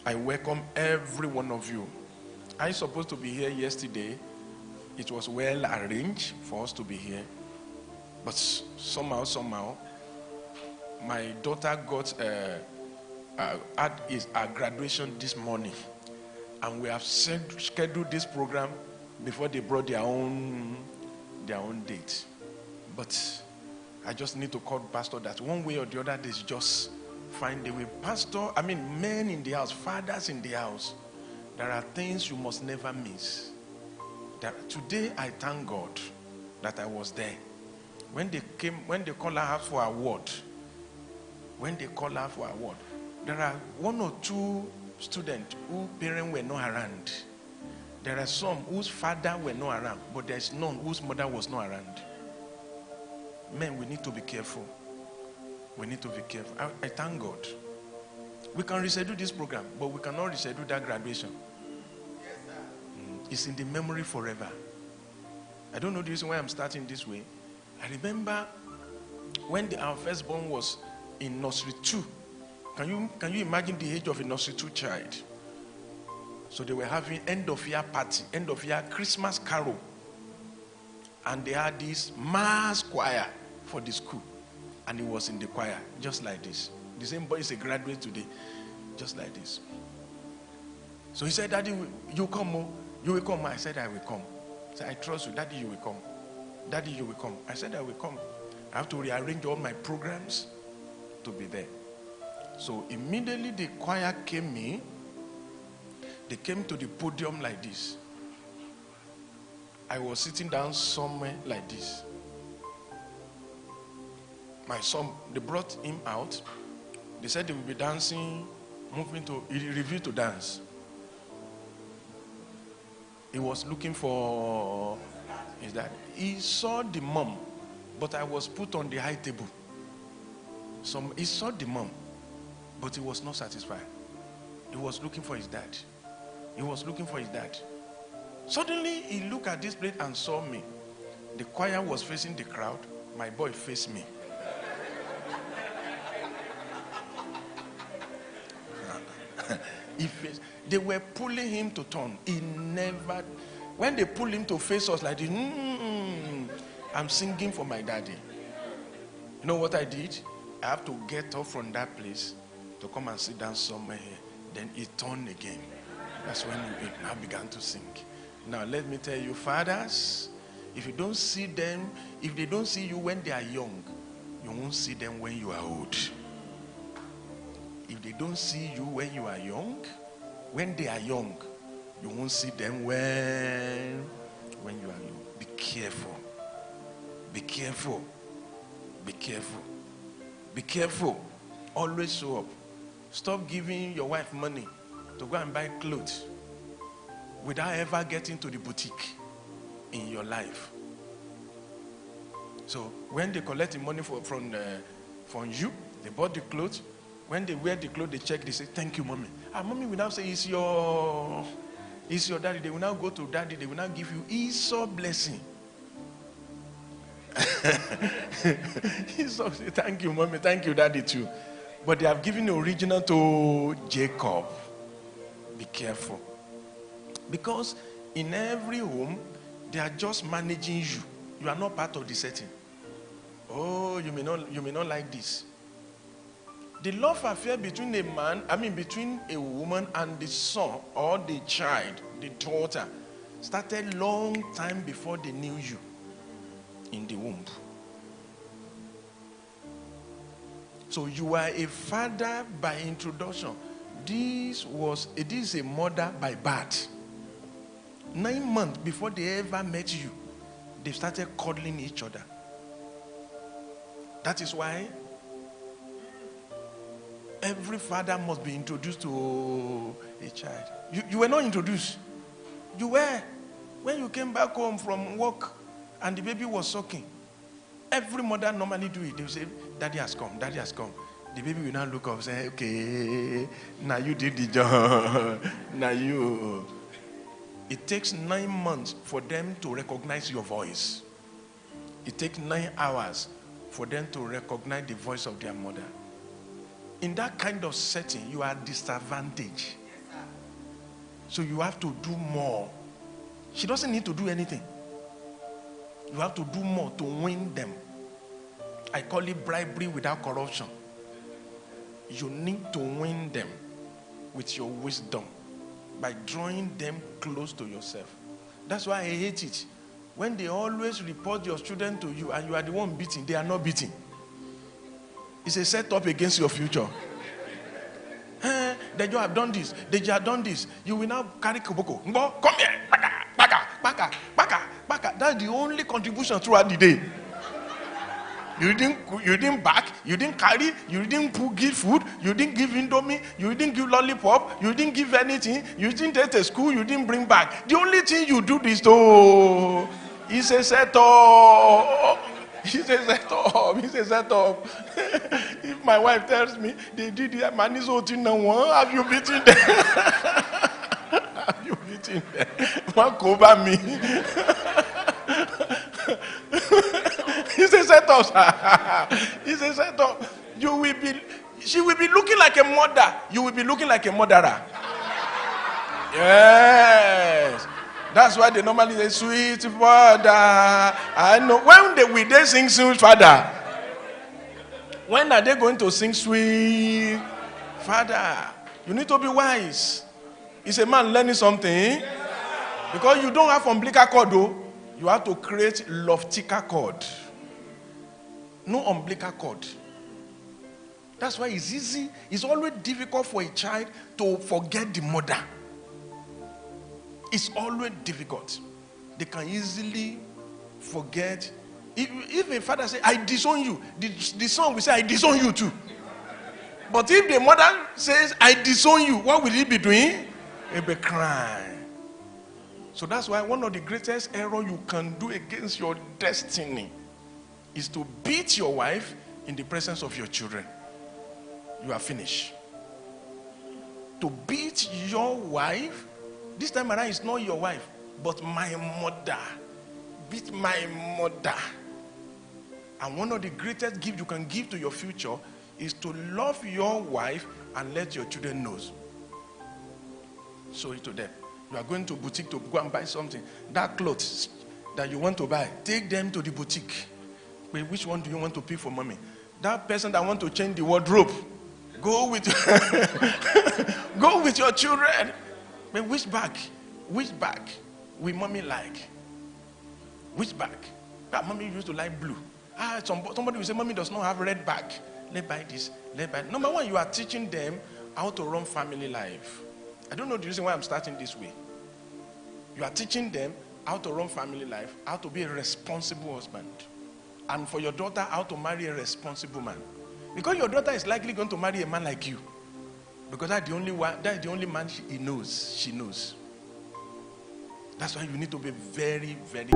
I welcome every one of you. I supposed to be here yesterday. It was well arranged for us to be here. But somehow, my daughter got had her graduation this morning. And we have scheduled this program before they brought their own date. But I just need to call Pastor that one way or the other, they just find a way. Pastor, men in the house, fathers in the house, there are things you must never miss. Today, I thank God that I was there. When they call her out for award, there are one or two students whose parents were not around. There are some whose father were not around, but there's none whose mother was not around. Men, we need to be careful. We need to be careful. I thank God. We can reschedule this program, but we cannot reschedule that graduation. It's in the memory forever. I don't know the reason why I'm starting this way. I remember when our firstborn was in nursery 2. Can you imagine the age of a nursery 2 child? So they were having end of year party, end of year Christmas carol. And they had this mass choir for the school. And he was in the choir, just like this. The same boy is a graduate today, just like this. So he said, Daddy, you come, oh. You will come. I said, I will come. I said, I trust you. Daddy, you will come. Daddy, you will come. I said, I will come. I have to rearrange all my programs to be there. So immediately the choir came in. They came to the podium like this. I was sitting down somewhere like this. My son, they brought him out. They said they will be dancing, moving to, he refused to dance. He was looking for his dad. He saw the mom, but I was put on the high table. He saw the mom, but he was not satisfied. He was looking for his dad. He was looking for his dad. Suddenly, he looked at this plate and saw me. The choir was facing the crowd. My boy faced me. They were pulling him to turn. He never. When they pull him to face us like this, I'm singing for my daddy. You know what I did? I have to get up from that place to come and sit down somewhere here. Then he turned again. That's when he now began to sing. Now let me tell you, fathers, if you don't see them, if they don't see you when they are young, you won't see them when you are old. If they don't see you when you are young, when they are young, you won't see them when you are young. Be careful. Be careful. Be careful. Be careful. Always show up. Stop giving your wife money to go and buy clothes without ever getting to the boutique in your life. So when they collect the money from you, they bought the clothes. When they wear the clothes, they check, they say, thank you, mommy. And mommy will now say, it's your daddy. They will now go to daddy. They will now give you Esau blessing. Esau say, thank you, mommy. Thank you, daddy, too. But they have given the original to Jacob. Be careful. Because in every home, they are just managing you. You are not part of the setting. Oh, you may not like this. The love affair between between a woman and the son or the child, the daughter, started long time before they knew you in the womb. So you are a father by introduction. This is a mother by birth. 9 months before they ever met you, they started cuddling each other. That is why every father must be introduced to a child. You were not introduced. You were. When you came back home from work and the baby was sucking, every mother normally do it. They will say, daddy has come, daddy has come. The baby will now look up and say, okay, now you did the job. Now you. It takes 9 months for them to recognize your voice. It takes 9 hours for them to recognize the voice of their mother. In that kind of setting, you are disadvantaged. So you have to do more. She doesn't need to do anything. You have to do more to win them. I call it bribery without corruption. You need to win them with your wisdom by drawing them close to yourself. That's why I hate it. When they always report your children to you and you are the one beating, they are not beating. It's a setup against your future. That you have done this, that you have done this. You will now carry Koboko. Mbo, come here. Baka. That's the only contribution throughout the day. You didn't back, you didn't carry, you didn't give food, you didn't give indomie, you didn't give lollipop, you didn't give anything, you didn't take to school, you didn't bring back. The only thing you do is to, it's a setup. It's a setup. If my wife tells me, they did it, man is holding no one, have you beaten them? Have you beaten them? One cover me. It's a setup. It's a setup. She will be looking like a mother. You will be looking like a murderer. Yes. That's why they normally say, sweet father. I know. When they sing sweet father? When are they going to sing sweet father? You need to be wise. Is a man learning something? Because you don't have umbilical cord though. You have to create loftical cord. No umbilical cord. That's why it's easy. It's always difficult for a child to forget the mother. It's always difficult. They can easily forget. If a father says, I disown you, the son will say, I disown you too. But if the mother says, I disown you, what will he be doing? He'll be crying. So that's why one of the greatest errors you can do against your destiny is to beat your wife in the presence of your children. You are finished. To beat your wife, this time around it's not your wife, but my mother. Beat my mother. And one of the greatest gifts you can give to your future is to love your wife and let your children know. Show it to them. You are going to boutique to go and buy something. That clothes that you want to buy, take them to the boutique. Wait, which one do you want to pick for mommy? That person that want to change the wardrobe, go with go with your children. But which bag will mommy like? Which bag? That mommy used to like blue. Somebody will say mommy does not have red bag. Let's buy this. Number one, you are teaching them how to run family life. I don't know the reason why I'm starting this way. You are teaching them how to run family life, how to be a responsible husband. And for your daughter, how to marry a responsible man. Because your daughter is likely going to marry a man like you. Because that's the only man she knows. That's why you need to be very, very